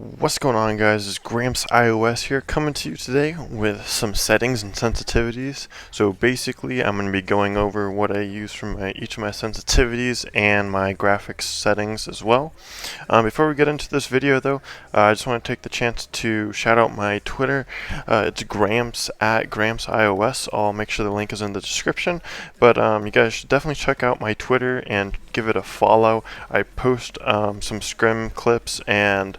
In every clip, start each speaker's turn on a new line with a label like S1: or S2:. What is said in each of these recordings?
S1: What's going on, guys? It's Gramps iOS here, coming to you today with some settings and sensitivities. So basically I'm going to be going over what I use for each of my sensitivities and my graphics settings as well. Before we get into this video though, I just want to take the chance to shout out my Twitter. It's Gramps at Gramps iOS. I'll make sure the link is in the description, but you guys should definitely check out my Twitter and give it a follow. I post some scrim clips and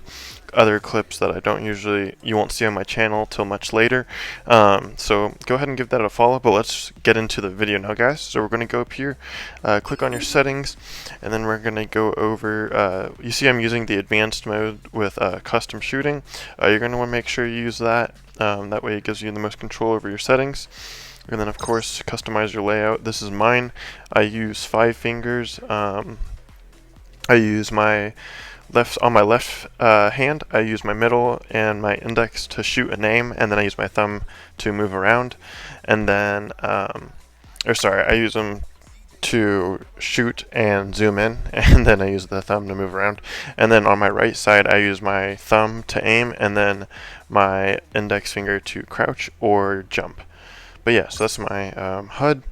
S1: other clips that you won't see on my channel till much later. So go ahead and give that a follow, but let's get into the video now, guys. So we're going to go up here, click on your settings, and then we're going to go over, you see I'm using the advanced mode with custom shooting. You're going to want to make sure you use that. That way it gives you the most control over your settings. And then of course customize your layout. This is mine. I use 5 fingers. I use my on my left hand, I use my middle and my index to shoot and aim, and then I use my thumb to move around. And then, I use them to shoot and zoom in, and then I use the thumb to move around. And then on my right side, I use my thumb to aim, and then my index finger to crouch or jump. But yeah, so that's my HUD.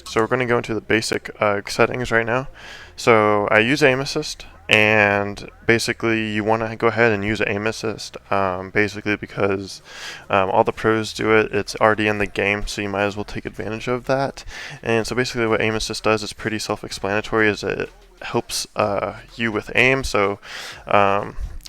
S1: So we're going to go into the basic settings right now. So I use aim assist, and basically you want to go ahead and use aim assist basically because all the pros do it. It's already in the game, so you might as well take advantage of that. And so basically what aim assist does is pretty self-explanatory, is it helps you with aim. So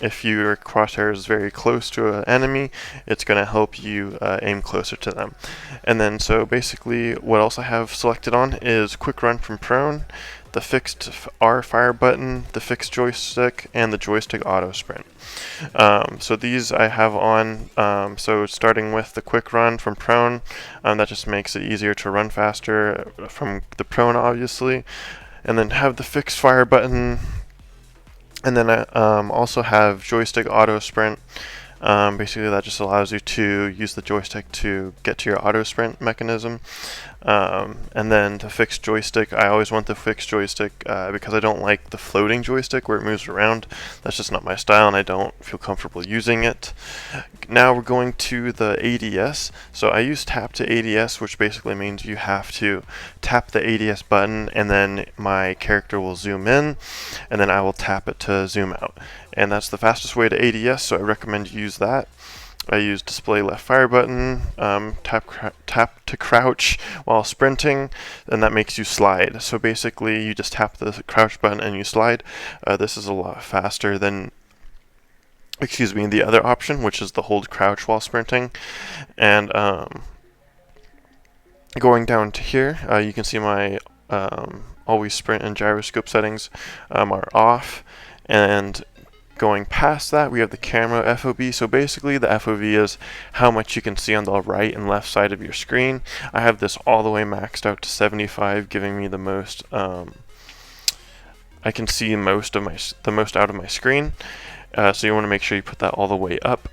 S1: if your crosshair is very close to an enemy, it's going to help you aim closer to them. And then so basically what else I have selected on is quick run from prone, the fixed R fire button, the fixed joystick, and the joystick auto sprint. So these I have on, so starting with the quick run from prone, that just makes it easier to run faster from the prone obviously. And then have the fixed fire button, and then I also have joystick auto sprint. Basically that just allows you to use the joystick to get to your auto sprint mechanism. And then the fixed joystick, I always want the fixed joystick because I don't like the floating joystick where it moves around. That's just not my style, and I don't feel comfortable using it. Now we're going to the ADS. So I use tap to ADS, which basically means you have to tap the ADS button, and then my character will zoom in, and then I will tap it to zoom out. And that's the fastest way to ADS, so I recommend you use that. I use display left fire button, tap to crouch while sprinting, and that makes you slide. So basically you just tap the crouch button and you slide. This is a lot faster than the other option, which is the hold crouch while sprinting. And going down to here, you can see my always sprint and gyroscope settings are off. And going past that, we have the camera FOV. So basically the FOV is how much you can see on the right and left side of your screen. I have this all the way maxed out to 75, giving me the most, I can see the most out of my screen. So you want to make sure you put that all the way up.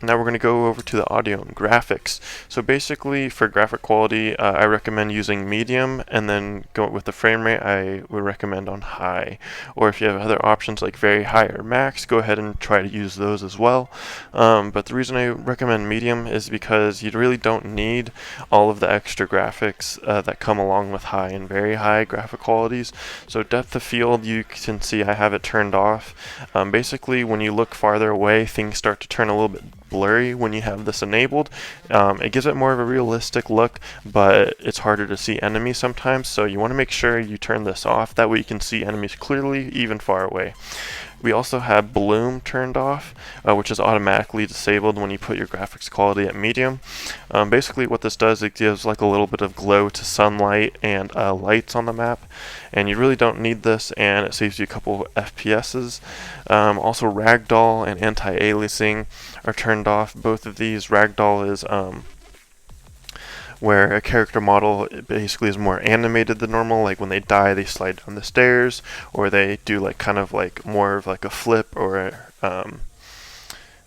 S1: Now we're going to go over to the audio and graphics. So basically for graphic quality, I recommend using medium, and then go with the frame rate I would recommend on high. Or if you have other options like very high or max, go ahead and try to use those as well. But the reason I recommend medium is because you really don't need all of the extra graphics that come along with high and very high graphic qualities. So depth of field, you can see I have it turned off. Basically when you look farther away, things start to turn a little bit blurry when you have this enabled. It gives it more of a realistic look, but it's harder to see enemies sometimes, so you want to make sure you turn this off. That way you can see enemies clearly even far away. We also have bloom turned off, which is automatically disabled when you put your graphics quality at medium. Basically what this does, it gives like a little bit of glow to sunlight and lights on the map, and you really don't need this, and it saves you a couple FPSs. Also ragdoll and anti-aliasing are turned off. Both of these, ragdoll is where a character model basically is more animated than normal, like when they die they slide down the stairs, or they do like kind of like more of like a flip, or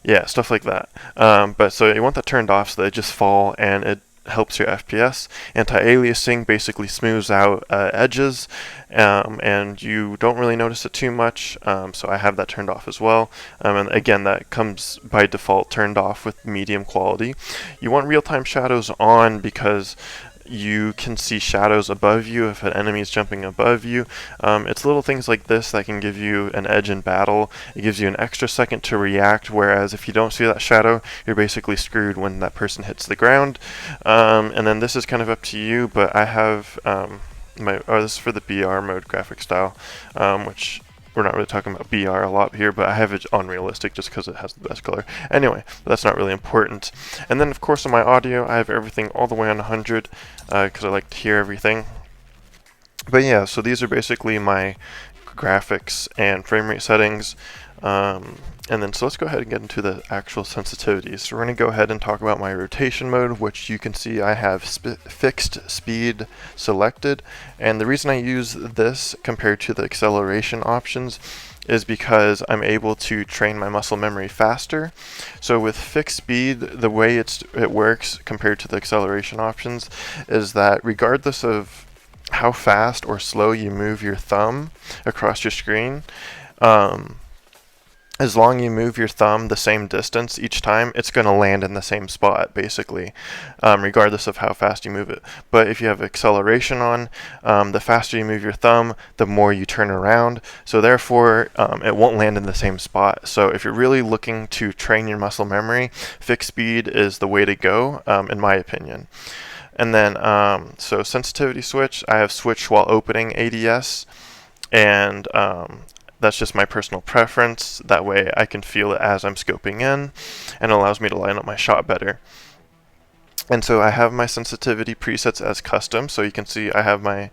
S1: yeah, stuff like that. But so you want that turned off so they just fall, and it helps your FPS. Anti-aliasing basically smooths out edges, and you don't really notice it too much, so I have that turned off as well. And again, that comes by default turned off with medium quality. You want real-time shadows on because you can see shadows above you if an enemy is jumping above you. It's little things like this that can give you an edge in battle. It gives you an extra second to react, whereas if you don't see that shadow, you're basically screwed when that person hits the ground. And then this is kind of up to you, but I have this is for the BR mode graphic style, which we're not really talking about BR a lot here, but I have it on realistic just because it has the best color. Anyway, that's not really important. And then, of course, on my audio, I have everything all the way on 100 because I like to hear everything. But yeah, so these are basically my graphics and frame rate settings. And then, so let's go ahead and get into the actual sensitivities. So we're going to go ahead and talk about my rotation mode, which you can see I have fixed speed selected. And the reason I use this compared to the acceleration options is because I'm able to train my muscle memory faster. So with fixed speed, the way it works compared to the acceleration options is that regardless of how fast or slow you move your thumb across your screen, as long as you move your thumb the same distance each time, it's going to land in the same spot, basically, regardless of how fast you move it. But if you have acceleration on, the faster you move your thumb, the more you turn around. So therefore, it won't land in the same spot. So if you're really looking to train your muscle memory, fixed speed is the way to go, in my opinion. And then, so sensitivity switch, I have switched while opening ADS, and that's just my personal preference. That way I can feel it as I'm scoping in, and it allows me to line up my shot better. And so I have my sensitivity presets as custom, so you can see I have my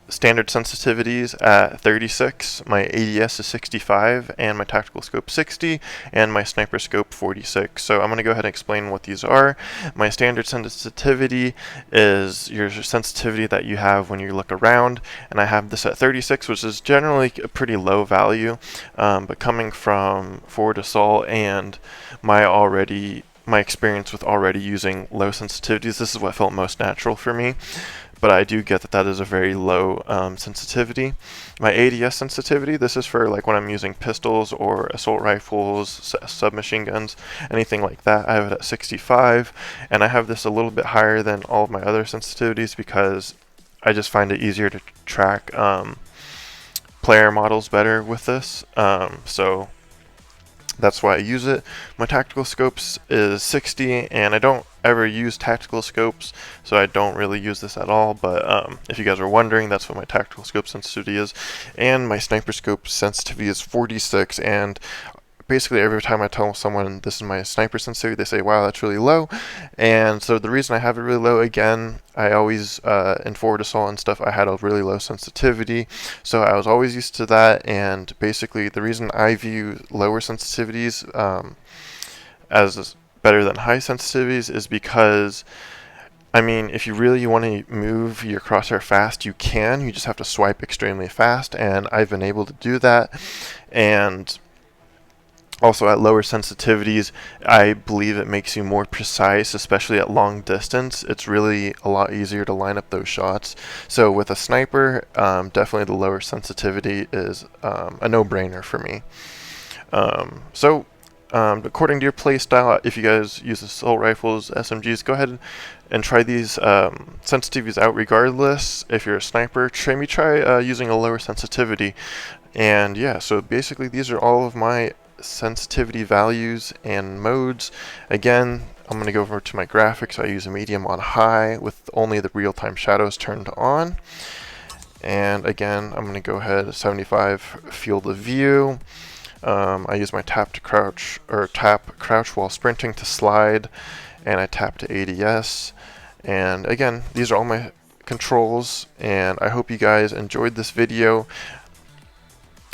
S1: standard sensitivities at 36, my ADS is 65, and my tactical scope 60, and my sniper scope 46. So I'm going to go ahead and explain what these are. My standard sensitivity is your sensitivity that you have when you look around, and I have this at 36, which is generally a pretty low value, but coming from forward assault and my experience with already using low sensitivities, this is what felt most natural for me. But I do get that is a very low sensitivity. My ADS sensitivity, this is for like when I'm using pistols or assault rifles, submachine guns, anything like that. I have it at 65, and I have this a little bit higher than all of my other sensitivities because I just find it easier to track player models better with this. So that's why I use it. My tactical scopes is 60, and I don't ever use tactical scopes, so I don't really use this at all, but if you guys are wondering, that's what my tactical scope sensitivity is. And my sniper scope sensitivity is 46, and basically every time I tell someone this is my sniper sensitivity, they say, wow, that's really low. And so the reason I have it really low, again, I always, in forward assault and stuff, I had a really low sensitivity. So I was always used to that, and basically the reason I view lower sensitivities as better than high sensitivities is because, I mean, if you really want to move your crosshair fast, you can. You just have to swipe extremely fast, and I've been able to do that. And also at lower sensitivities, I believe it makes you more precise, especially at long distance. It's really a lot easier to line up those shots. So with a sniper, definitely the lower sensitivity is a no-brainer for me. According to your playstyle, if you guys use assault rifles, SMGs, go ahead and try these sensitivities out regardless. If you're a sniper, maybe try using a lower sensitivity. And yeah, so basically these are all of my sensitivity values and modes. Again, I'm going to go over to my graphics. I use a medium on high with only the real-time shadows turned on. And again, I'm going to go ahead 75 field of view. I use my tap crouch while sprinting to slide, and I tap to ADS. And again, these are all my controls, and I hope you guys enjoyed this video.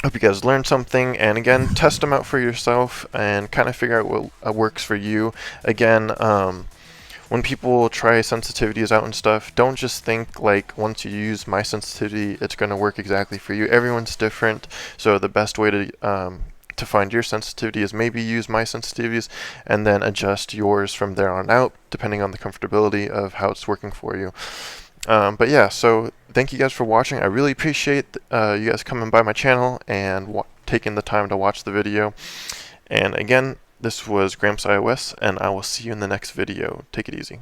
S1: Hope you guys learned something, and again, test them out for yourself and kind of figure out what works for you. Again, when people try sensitivities out and stuff, don't just think like once you use my sensitivity, it's going to work exactly for you. Everyone's different, so the best way to to find your sensitivity is maybe use my sensitivities and then adjust yours from there on out, depending on the comfortability of how it's working for you. But yeah, so thank you guys for watching. I really appreciate you guys coming by my channel and taking the time to watch the video. And again, this was Gramps iOS, and I will see you in the next video. Take it easy.